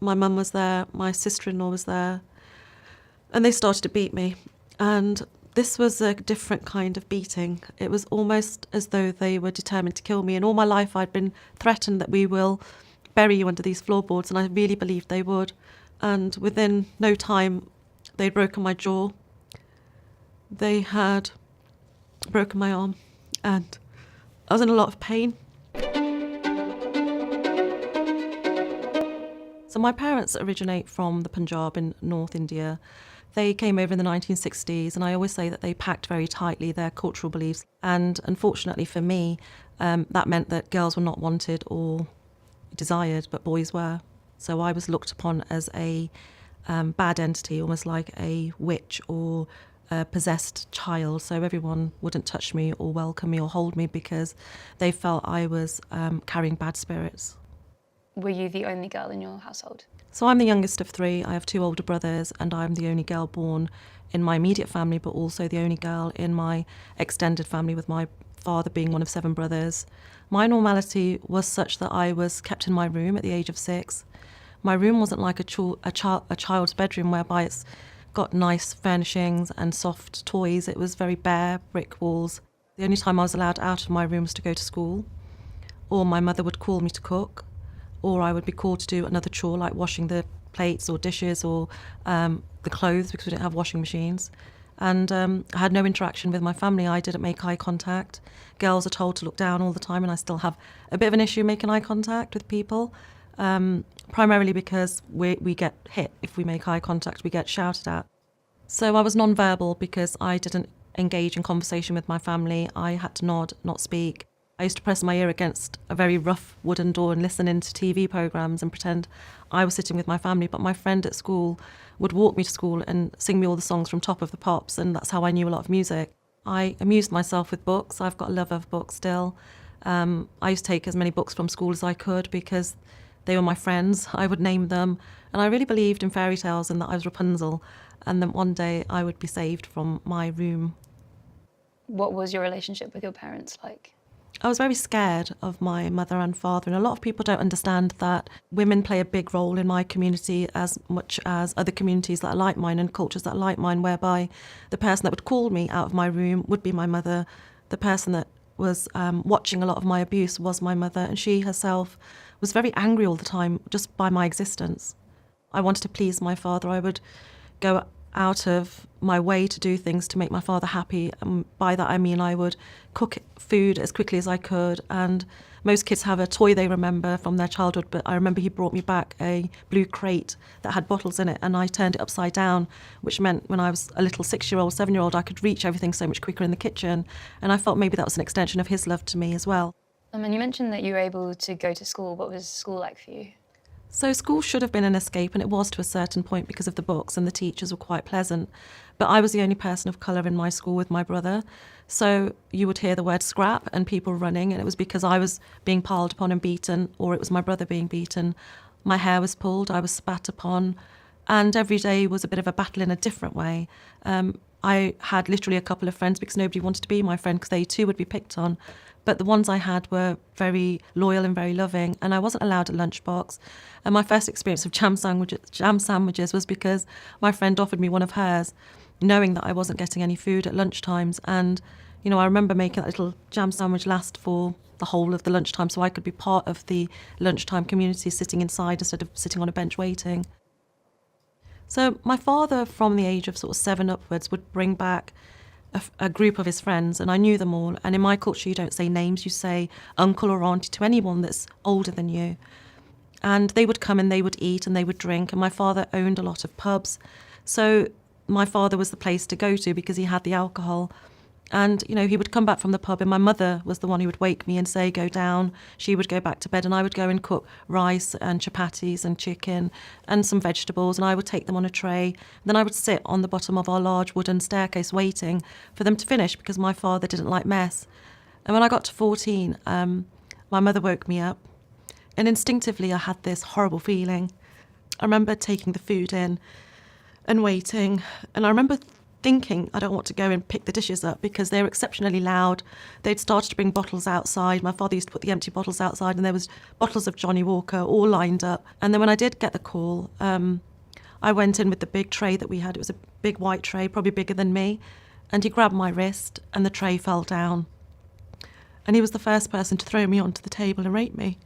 My mum was there, my sister-in-law was there, and they started to beat me. And this was a different kind of beating. It was almost as though they were determined to kill me. And all my life I'd been threatened that we will bury you under these floorboards, and I really believed they would. And within no time, they'd broken my jaw. They had broken my arm, and I was in a lot of pain. So my parents originate from the Punjab in North India. They came over in the 1960s, and I always say that they packed very tightly their cultural beliefs. And unfortunately for me, that meant that girls were not wanted or desired, but boys were. So I was looked upon as a bad entity, almost like a witch or a possessed child. So everyone wouldn't touch me or welcome me or hold me because they felt I was carrying bad spirits. Were you the only girl in your household? So I'm the youngest of three. I have two older brothers, and I'm the only girl born in my immediate family, but also the only girl in my extended family, with my father being one of 7 brothers. My normality was such that I was kept in my room at the age of 6. My room wasn't like a child's bedroom whereby it's got nice furnishings and soft toys. It was very bare, brick walls. The only time I was allowed out of my room was to go to school, or my mother would call me to cook, or I would be called to do another chore like washing the plates or dishes or the clothes, because we didn't have washing machines. And I had no interaction with my family. I didn't make eye contact. Girls are told to look down all the time, and I still have a bit of an issue making eye contact with people, primarily because we get hit if we make eye contact, we get shouted at. So I was non-verbal because I didn't engage in conversation with my family. I had to nod, not speak. I used to press my ear against a very rough wooden door and listen into TV programmes and pretend I was sitting with my family. But my friend at school would walk me to school and sing me all the songs from Top of the Pops, and that's how I knew a lot of music. I amused myself with books. I've got a love of books still. I used to take as many books from school as I could because they were my friends. I would name them. And I really believed in fairy tales and that I was Rapunzel, and then one day I would be saved from my room. What was your relationship with your parents like? I was very scared of my mother and father, and a lot of people don't understand that women play a big role in my community as much as other communities that are like mine and cultures that are like mine, whereby the person that would call me out of my room would be my mother. The person that was watching a lot of my abuse was my mother, and she herself was very angry all the time just by my existence. I wanted to please my father. I would go out of my way to do things to make my father happy, and by that I mean I would cook food as quickly as I could. And most kids have a toy they remember from their childhood, but I remember he brought me back a blue crate that had bottles in it, and I turned it upside down, which meant when I was a little 6-year-old, 7-year-old, I could reach everything so much quicker in the kitchen, and I felt maybe that was an extension of his love to me as well. And you mentioned that you were able to go to school. What was school like for you? So school should have been an escape, and it was to a certain point because of the books, and the teachers were quite pleasant. But I was the only person of colour in my school with my brother. So you would hear the word scrap and people running, and it was because I was being piled upon and beaten, or it was my brother being beaten. My hair was pulled, I was spat upon, and every day was a bit of a battle in a different way. I had literally a couple of friends because nobody wanted to be my friend because they too would be picked on. But the ones I had were very loyal and very loving, and I wasn't allowed a lunchbox. And my first experience of jam sandwiches was because my friend offered me one of hers, knowing that I wasn't getting any food at lunchtimes. And, you know, I remember making that little jam sandwich last for the whole of the lunchtime so I could be part of the lunchtime community, sitting inside instead of sitting on a bench waiting. So my father, from the age of sort of 7 upwards, would bring back a group of his friends, and I knew them all. And in my culture, you don't say names, you say uncle or auntie to anyone that's older than you. And they would come and they would eat and they would drink, and my father owned a lot of pubs. So my father was the place to go to because he had the alcohol. And, you know, he would come back from the pub, and my mother was the one who would wake me and say, go down. She would go back to bed, and I would go and cook rice and chapatis and chicken and some vegetables, and I would take them on a tray. Then I would sit on the bottom of our large wooden staircase waiting for them to finish because my father didn't like mess. And when I got to 14, my mother woke me up, and instinctively I had this horrible feeling. I remember taking the food in and waiting, and I remember thinking I don't want to go and pick the dishes up because they were exceptionally loud. They'd started to bring bottles outside. My father used to put the empty bottles outside, and there was bottles of Johnny Walker all lined up. And then when I did get the call, I went in with the big tray that we had. It was a big white tray, probably bigger than me. And he grabbed my wrist and the tray fell down. And he was the first person to throw me onto the table and rape me.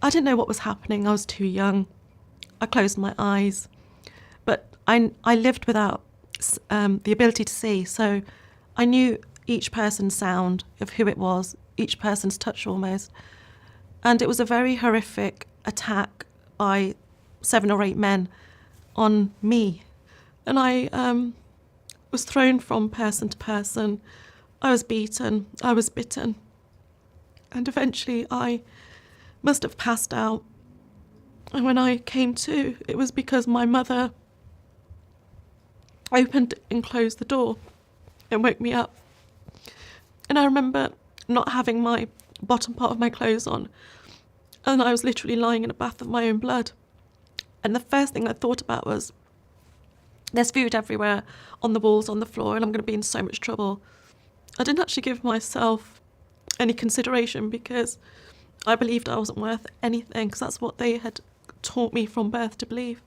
I didn't know what was happening. I was too young. I closed my eyes. But I lived without the ability to see. So I knew each person's sound of who it was, each person's touch almost. And it was a very horrific attack by 7 or 8 men on me. And I was thrown from person to person. I was beaten. I was bitten. And eventually I must have passed out. And when I came to, it was because my mother opened and closed the door and woke me up. And I remember not having my bottom part of my clothes on, and I was literally lying in a bath of my own blood. And the first thing I thought about was, there's food everywhere, on the walls, on the floor, and I'm going to be in so much trouble. I didn't actually give myself any consideration because I believed I wasn't worth anything, because that's what they had taught me from birth to believe.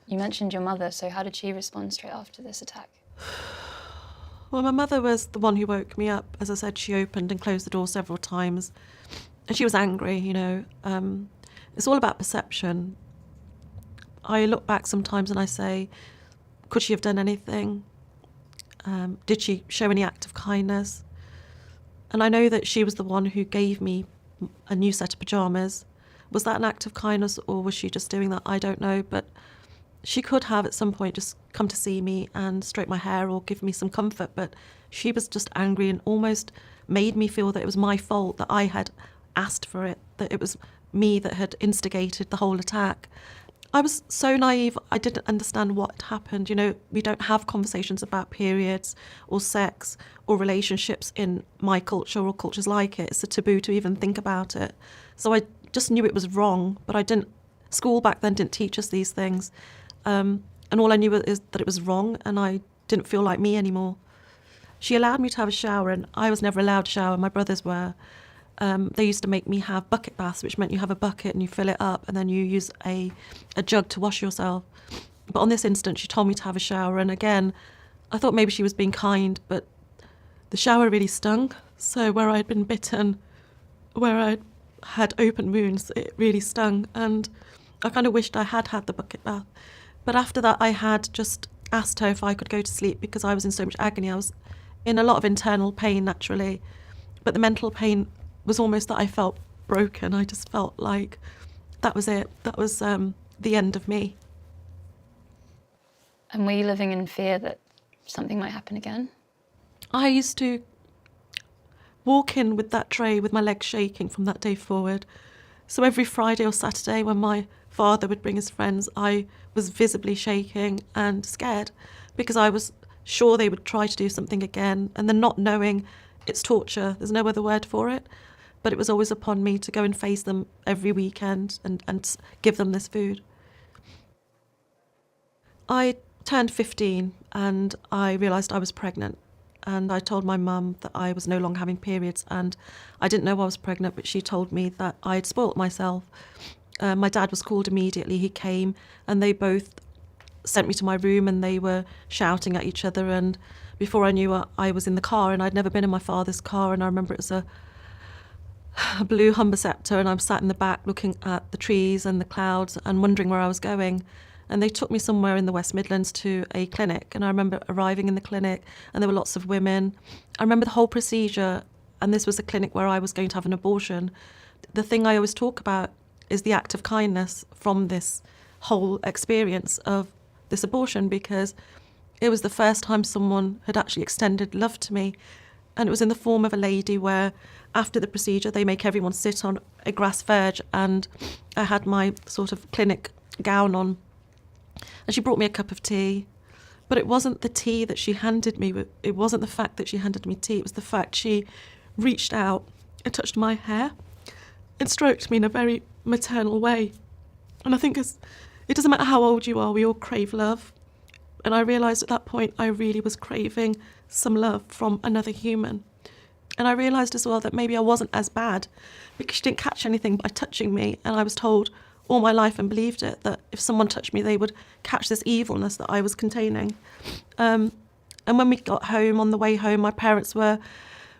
You mentioned your mother, so how did she respond straight after this attack? Well, my mother was the one who woke me up. As I said, she opened and closed the door several times. And she was angry, you know. It's all about perception. I look back sometimes and I say, could she have done anything? Did she show any act of kindness? And I know that she was the one who gave me a new set of pyjamas. Was that an act of kindness, or was she just doing that? I don't know. But she could have at some point just come to see me and stroke my hair or give me some comfort. But she was just angry and almost made me feel that it was my fault, that I had asked for it, that it was me that had instigated the whole attack. I was so naive, I didn't understand what had happened. You know, we don't have conversations about periods or sex or relationships in my culture or cultures like it. It's a taboo to even think about it. So I just knew it was wrong, but I didn't, school back then didn't teach us these things. And all I knew is that it was wrong, and I didn't feel like me anymore. She allowed me to have a shower, and I was never allowed to shower. My brothers were. They used to make me have bucket baths, which meant you have a bucket and you fill it up and then you use a jug to wash yourself. But on this instance, she told me to have a shower. And again, I thought maybe she was being kind, but the shower really stung. So where I'd been bitten, where I had open wounds, it really stung. And I kind of wished I had had the bucket bath. But after that, I had just asked her if I could go to sleep because I was in so much agony. I was in a lot of internal pain, naturally. But the mental pain was almost that I felt broken. I just felt like that was it. That was the end of me. And were you living in fear that something might happen again? I used to walk in with that tray with my legs shaking from that day forward. So every Friday or Saturday when my father would bring his friends, I was visibly shaking and scared because I was sure they would try to do something again, and then not knowing it's torture. There's no other word for it. But it was always upon me to go and face them every weekend and give them this food. I turned 15 and I realised I was pregnant. And I told my mum that I was no longer having periods, and I didn't know I was pregnant, but she told me that I'd spoilt myself. My dad was called immediately. He came and they both sent me to my room and they were shouting at each other. And before I knew it, I was in the car, and I'd never been in my father's car. And I remember it was a blue Humber Sceptre, and I'm sat in the back looking at the trees and the clouds and wondering where I was going. And they took me somewhere in the West Midlands to a clinic, and I remember arriving in the clinic and there were lots of women. I remember the whole procedure, and this was a clinic where I was going to have an abortion. The thing I always talk about is the act of kindness from this whole experience of this abortion, because it was the first time someone had actually extended love to me. And it was in the form of a lady where after the procedure they make everyone sit on a grass verge, and I had my sort of clinic gown on, and she brought me a cup of tea. But it wasn't the tea that she handed me, it wasn't the fact that she handed me tea, it was the fact she reached out and touched my hair and stroked me in a very maternal way. And I think it doesn't matter how old you are, we all crave love. And I realised at that point I really was craving some love from another human. And I realised as well that maybe I wasn't as bad because she didn't catch anything by touching me. And I was told all my life and believed it, that if someone touched me, they would catch this evilness that I was containing. And when we got home, on the way home, my parents were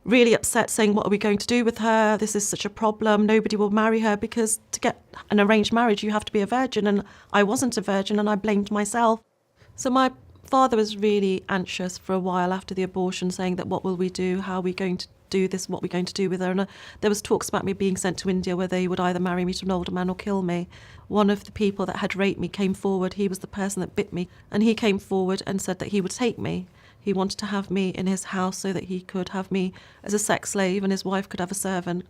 really upset, saying, what are we going to do with her? This is such a problem. Nobody will marry her, because to get an arranged marriage, you have to be a virgin. And I wasn't a virgin, and I blamed myself. So my father was really anxious for a while after the abortion, saying that what will we do? How are we going to do this? What are we going to do with her? And there was talks about me being sent to India, where they would either marry me to an older man or kill me. One of the people that had raped me came forward. He was the person that bit me. And he came forward and said that he would take me. He wanted to have me in his house so that he could have me as a sex slave and his wife could have a servant.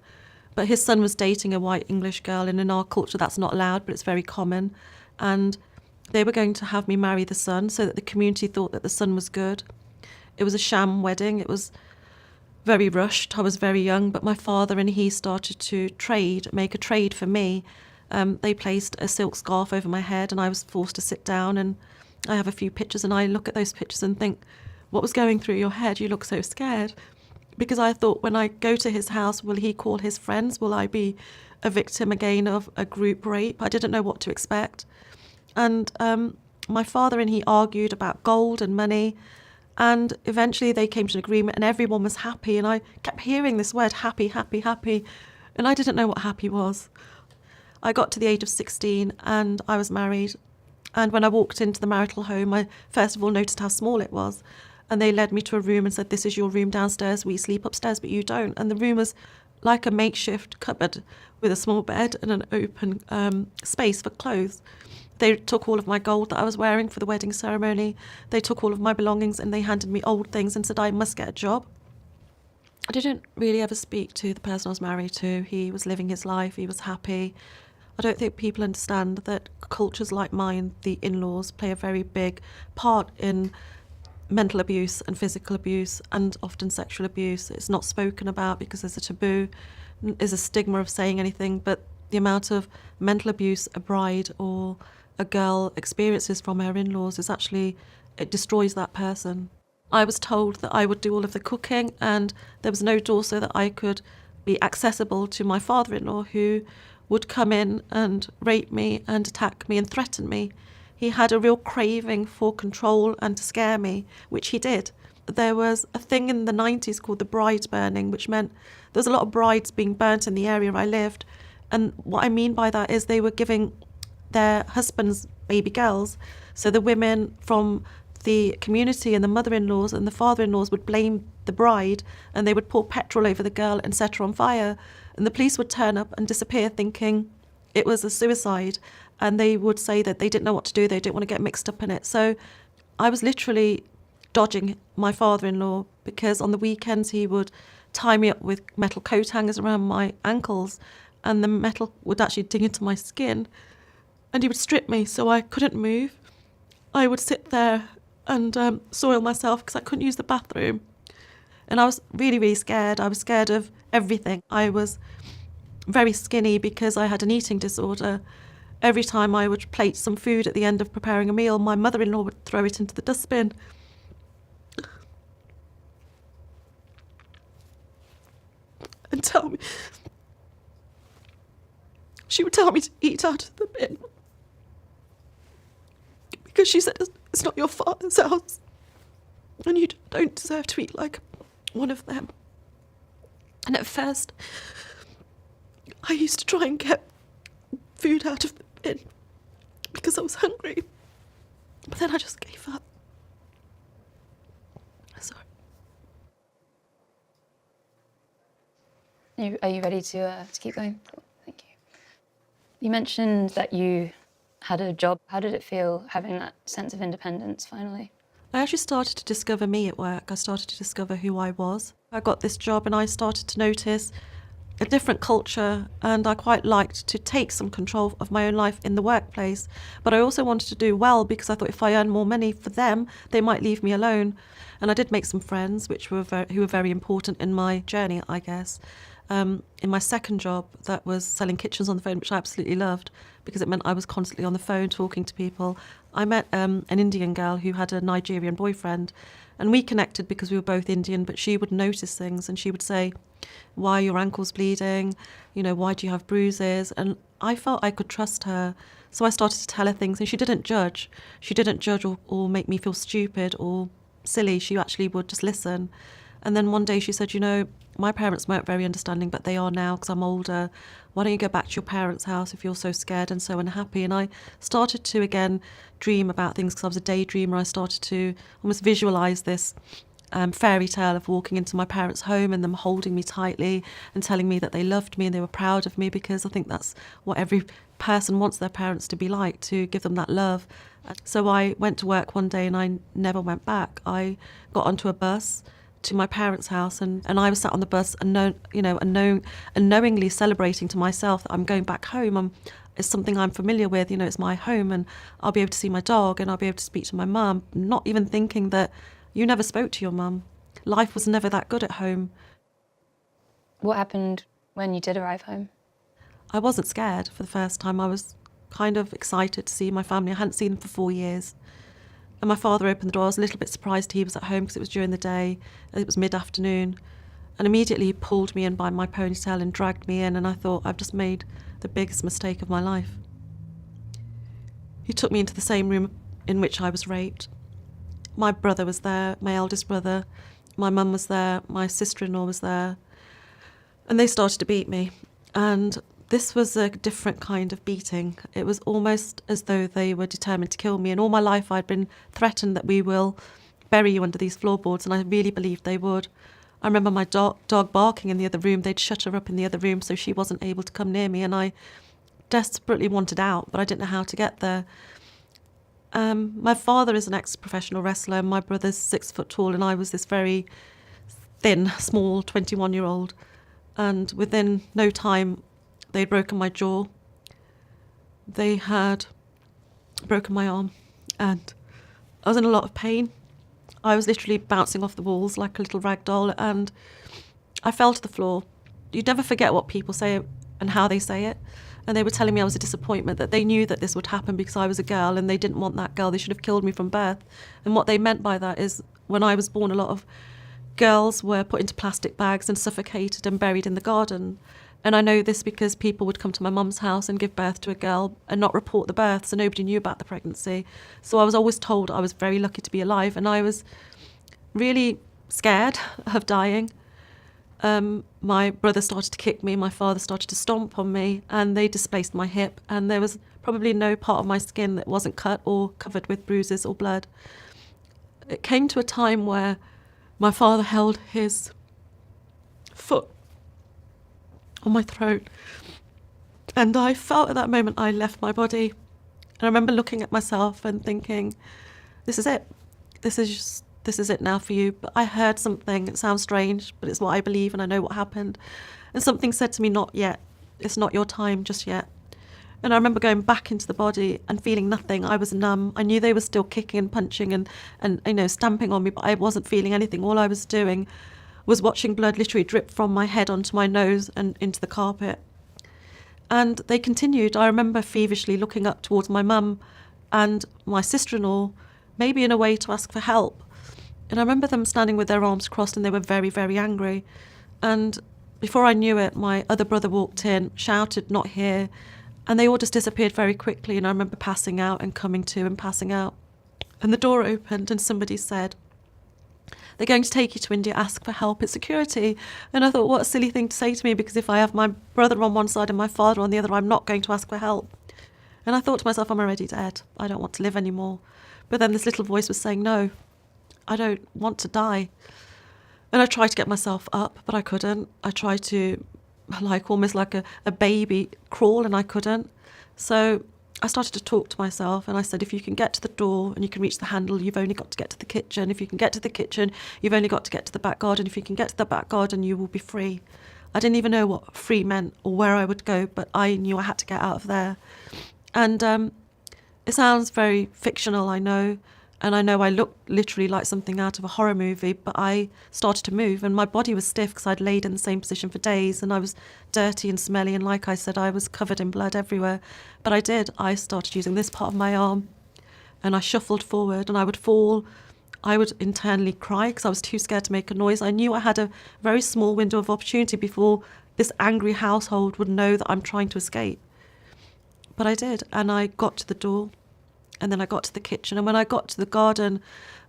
But his son was dating a white English girl, and in our culture that's not allowed, but it's very common. And they were going to have me marry the son so that the community thought that the son was good. It was a sham wedding. It was very rushed. I was very young, but my father and he started to make a trade for me. They placed a silk scarf over my head, and I was forced to sit down. And I have a few pictures, and I look at those pictures and think, what was going through your head? You look so scared. Because I thought, when I go to his house, will he call his friends? Will I be a victim again of a group rape? I didn't know what to expect. And my father and he argued about gold and money. And eventually they came to an agreement, and everyone was happy. And I kept hearing this word, happy, happy, happy. And I didn't know what happy was. I got to the age of 16 and I was married. And when I walked into the marital home, I first of all noticed how small it was. And they led me to a room and said, this is your room downstairs. We sleep upstairs, but you don't. And the room was like a makeshift cupboard with a small bed and an open space for clothes. They took all of my gold that I was wearing for the wedding ceremony. They took all of my belongings, and they handed me old things and said I must get a job. I didn't really ever speak to the person I was married to. He was living his life. He was happy. I don't think people understand that cultures like mine, the in-laws, play a very big part in mental abuse and physical abuse, and often sexual abuse. It's not spoken about because there's a taboo, there's a stigma of saying anything, but the amount of mental abuse a bride or a girl experiences from her in-laws is actually, it destroys that person. I was told that I would do all of the cooking, and there was no door so that I could be accessible to my father-in-law, who would come in and rape me and attack me and threaten me. He had a real craving for control and to scare me, which he did. There was a thing in the 90s called the bride burning, which meant there was a lot of brides being burnt in the area I lived. And what I mean by that is they were giving their husbands baby girls. So the women from the community and the mother-in-laws and the father-in-laws would blame the bride, and they would pour petrol over the girl and set her on fire. And the police would turn up and disappear, thinking it was a suicide. And they would say that they didn't know what to do. They didn't want to get mixed up in it. So I was literally dodging my father-in-law, because on the weekends he would tie me up with metal coat hangers around my ankles, and the metal would actually dig into my skin, and he would strip me so I couldn't move. I would sit there and soil myself because I couldn't use the bathroom. And I was really, really scared. I was scared of everything. I was very skinny because I had an eating disorder. Every time I would plate some food at the end of preparing a meal, my mother-in-law would throw it into the dustbin. And tell me, she would tell me to eat out of the bin, because she said it's not your father's house and you don't deserve to eat like one of them. And at first, I used to try and get food out of the bin because I was hungry, but then I just gave up. Sorry. Are you ready to keep going? Thank you. You mentioned that you had a job. How did it feel having that sense of independence finally? I actually started to discover me at work. I started to discover who I was. I got this job and I started to notice a different culture, and I quite liked to take some control of my own life in the workplace. But I also wanted to do well because I thought if I earned more money for them, they might leave me alone. And I did make some friends, who were very important in my journey, I guess. In my second job, that was selling kitchens on the phone, which I absolutely loved because it meant I was constantly on the phone talking to people. I met an Indian girl who had a Nigerian boyfriend, and we connected because we were both Indian, but she would notice things and she would say, why are your ankles bleeding? Why do you have bruises? And I felt I could trust her. So I started to tell her things, and she didn't judge. She didn't judge or make me feel stupid or silly. She actually would just listen. And then one day she said, my parents weren't very understanding, but they are now because I'm older. Why don't you go back to your parents' house if you're so scared and so unhappy? And I started to, again, dream about things because I was a daydreamer. I started to almost visualise this fairy tale of walking into my parents' home and them holding me tightly and telling me that they loved me and they were proud of me, because I think that's what every person wants their parents to be like, to give them that love. So I went to work one day and I never went back. I got onto a bus to my parents' house, and I was sat on the bus unknowingly celebrating to myself that I'm going back home. It's something I'm familiar with, it's my home, and I'll be able to see my dog and I'll be able to speak to my mum, not even thinking that you never spoke to your mum. Life was never that good at home. What happened when you did arrive home? I wasn't scared for the first time. I was kind of excited to see my family. I hadn't seen them for 4 years. And my father opened the door. I was a little bit surprised he was at home because it was during the day. It was mid-afternoon. And immediately he pulled me in by my ponytail and dragged me in, and I thought, I've just made the biggest mistake of my life. He took me into the same room in which I was raped. My brother was there, my eldest brother. My mum was there, my sister-in-law was there. And they started to beat me. And this was a different kind of beating. It was almost as though they were determined to kill me. And all my life I'd been threatened that we will bury you under these floorboards, and I really believed they would. I remember my dog barking in the other room. They'd shut her up in the other room so she wasn't able to come near me, and I desperately wanted out, but I didn't know how to get there. My father is an ex-professional wrestler. My brother's 6 foot tall, and I was this very thin, small 21-year-old. And within no time, they'd broken my jaw. They had broken my arm, and I was in a lot of pain. I was literally bouncing off the walls like a little rag doll, and I fell to the floor. You'd never forget what people say and how they say it. And they were telling me I was a disappointment, that they knew that this would happen because I was a girl and they didn't want that girl. They should have killed me from birth. And what they meant by that is when I was born, a lot of girls were put into plastic bags and suffocated and buried in the garden. And I know this because people would come to my mum's house and give birth to a girl and not report the birth, so nobody knew about the pregnancy. So I was always told I was very lucky to be alive, and I was really scared of dying. My brother started to kick me, my father started to stomp on me, and they displaced my hip, and there was probably no part of my skin that wasn't cut or covered with bruises or blood. It came to a time where my father held his foot on my throat, and I felt at that moment I left my body. And I remember looking at myself and thinking, this is it. This is it now for you. But I heard something. It sounds strange, but it's what I believe, and I know what happened. And something said to me, not yet. It's not your time just yet. And I remember going back into the body and feeling nothing. I was numb. I knew they were still kicking and punching and stamping on me, but I wasn't feeling anything. All I was doing was watching blood literally drip from my head onto my nose and into the carpet. And they continued. I remember feverishly looking up towards my mum and my sister-in-law, maybe in a way to ask for help. And I remember them standing with their arms crossed, and they were very, very angry. And before I knew it, my other brother walked in, shouted, "Not here," and they all just disappeared very quickly. And I remember passing out and coming to and passing out. And the door opened and somebody said, "They're going to take you to India, ask for help, it's security." And I thought, what a silly thing to say to me, because if I have my brother on one side and my father on the other, I'm not going to ask for help. And I thought to myself, I'm already dead. I don't want to live anymore. But then this little voice was saying, no, I don't want to die. And I tried to get myself up, but I couldn't. I tried to, almost like a baby, crawl, and I couldn't. So I started to talk to myself, and I said, if you can get to the door and you can reach the handle, you've only got to get to the kitchen. If you can get to the kitchen, you've only got to get to the back garden. If you can get to the back garden, you will be free. I didn't even know what free meant or where I would go, but I knew I had to get out of there. And it sounds very fictional, I know. And I know I looked literally like something out of a horror movie, but I started to move and my body was stiff because I'd laid in the same position for days and I was dirty and smelly. And like I said, I was covered in blood everywhere. But I started using this part of my arm and I shuffled forward and I would fall. I would internally cry because I was too scared to make a noise. I knew I had a very small window of opportunity before this angry household would know that I'm trying to escape. But I did, and I got to the door, and then I got to the kitchen. And when I got to the garden,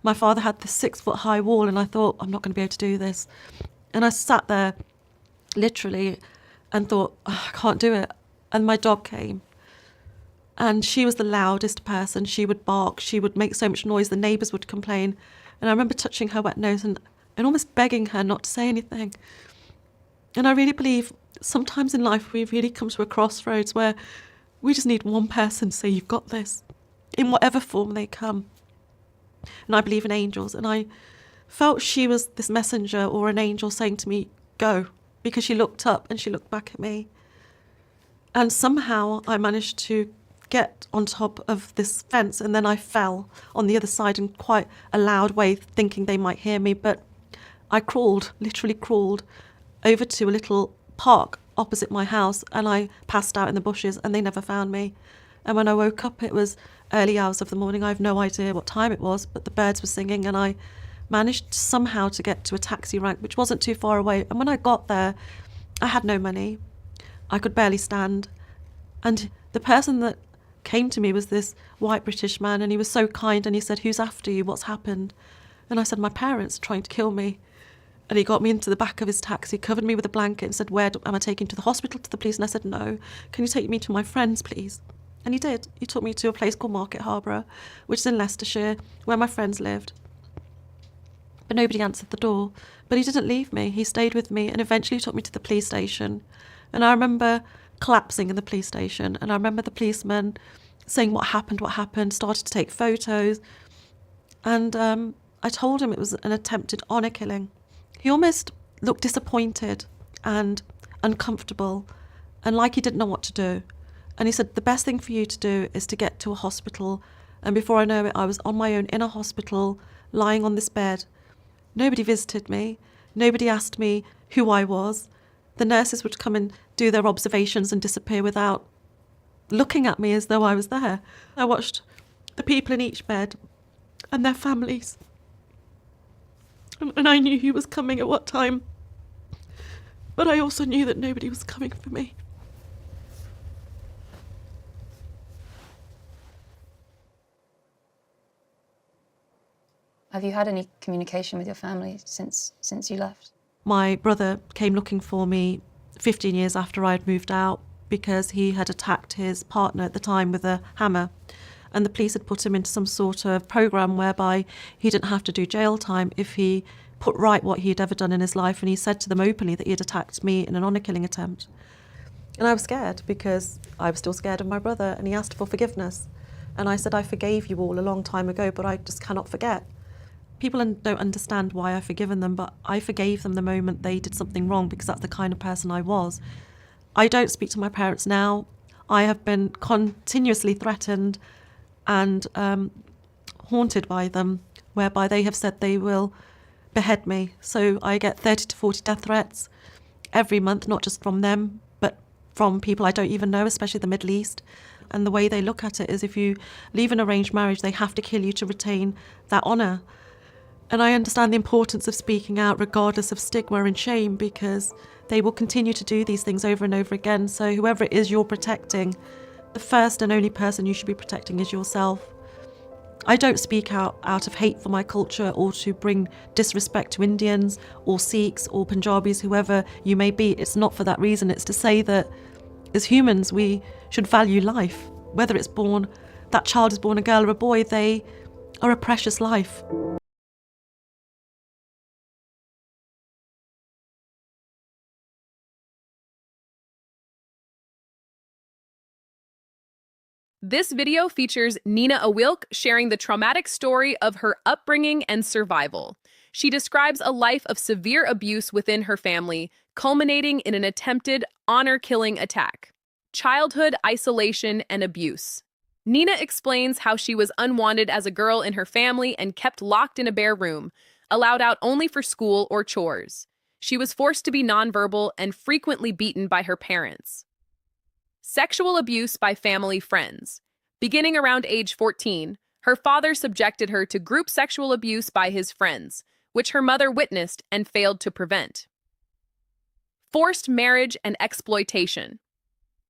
my father had this 6-foot high wall, and I thought, I'm not going to be able to do this. And I sat there, literally, and thought, I can't do it. And my dog came. And she was the loudest person. She would bark. She would make so much noise. The neighbours would complain. And I remember touching her wet nose and almost begging her not to say anything. And I really believe sometimes in life we really come to a crossroads where we just need one person to say, you've got this, in whatever form they come. And I believe in angels. And I felt she was this messenger or an angel saying to me, go, because she looked up and she looked back at me. And somehow I managed to get on top of this fence, and then I fell on the other side in quite a loud way, thinking they might hear me. But I crawled, literally crawled, over to a little park opposite my house, and I passed out in the bushes and they never found me. And when I woke up, it was early hours of the morning. I have no idea what time it was, but the birds were singing, and I managed somehow to get to a taxi rank, which wasn't too far away. And when I got there, I had no money. I could barely stand. And the person that came to me was this white British man, and he was so kind, and he said, who's after you? What's happened? And I said, my parents are trying to kill me. And he got me into the back of his taxi, covered me with a blanket and said, am I taking to the hospital, to the police? And I said, no. Can you take me to my friends, please? And he did. He took me to a place called Market Harborough, which is in Leicestershire, where my friends lived. But nobody answered the door. But he didn't leave me. He stayed with me and eventually took me to the police station. And I remember collapsing in the police station. And I remember the policeman saying what happened, started to take photos. And I told him it was an attempted honour killing. He almost looked disappointed and uncomfortable and like he didn't know what to do. And he said, the best thing for you to do is to get to a hospital. And before I know it, I was on my own in a hospital, lying on this bed. Nobody visited me. Nobody asked me who I was. The nurses would come and do their observations and disappear without looking at me as though I was there. I watched the people in each bed and their families. And I knew who was coming at what time. But I also knew that nobody was coming for me. Have you had any communication with your family since you left? My brother came looking for me 15 years after I had moved out because he had attacked his partner at the time with a hammer. And the police had put him into some sort of program whereby he didn't have to do jail time if he put right what he had ever done in his life. And he said to them openly that he had attacked me in an honour killing attempt. And I was scared because I was still scared of my brother, and he asked for forgiveness. And I said, I forgave you all a long time ago, but I just cannot forget. People don't understand why I've forgiven them, but I forgave them the moment they did something wrong because that's the kind of person I was. I don't speak to my parents now. I have been continuously threatened and haunted by them, whereby they have said they will behead me. So I get 30 to 40 death threats every month, not just from them, but from people I don't even know, especially the Middle East. And the way they look at it is if you leave an arranged marriage, they have to kill you to retain that honour. And I understand the importance of speaking out regardless of stigma and shame, because they will continue to do these things over and over again. So whoever it is you're protecting, the first and only person you should be protecting is yourself. I don't speak out of hate for my culture or to bring disrespect to Indians or Sikhs or Punjabis, whoever you may be. It's not for that reason. It's to say that as humans, we should value life. Whether it's born, that child is born a girl or a boy, they are a precious life. This video features Nina Awilk sharing the traumatic story of her upbringing and survival. She describes a life of severe abuse within her family, culminating in an attempted honor-killing attack. Childhood isolation and abuse. Nina explains how she was unwanted as a girl in her family and kept locked in a bare room, allowed out only for school or chores. She was forced to be nonverbal and frequently beaten by her parents. Sexual abuse by family friends. Beginning around age 14, her father subjected her to group sexual abuse by his friends, which her mother witnessed and failed to prevent. Forced marriage and exploitation.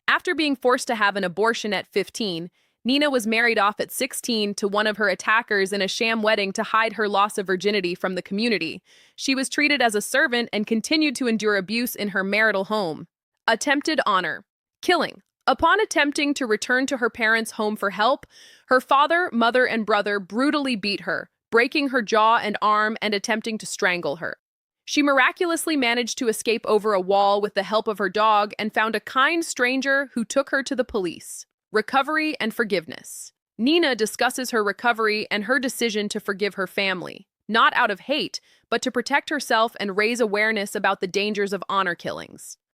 After being forced to have an abortion at 15, Nina was married off at 16 to one of her attackers in a sham wedding to hide her loss of virginity from the community. She was treated as a servant and continued to endure abuse in her marital home. Attempted honor. Killing. Upon attempting to return to her parents' home for help, her father, mother, and brother brutally beat her, breaking her jaw and arm and attempting to strangle her. She miraculously managed to escape over a wall with the help of her dog and found a kind stranger who took her to the police. Recovery and forgiveness. Nina discusses her recovery and her decision to forgive her family, not out of hate, but to protect herself and raise awareness about the dangers of honor killings.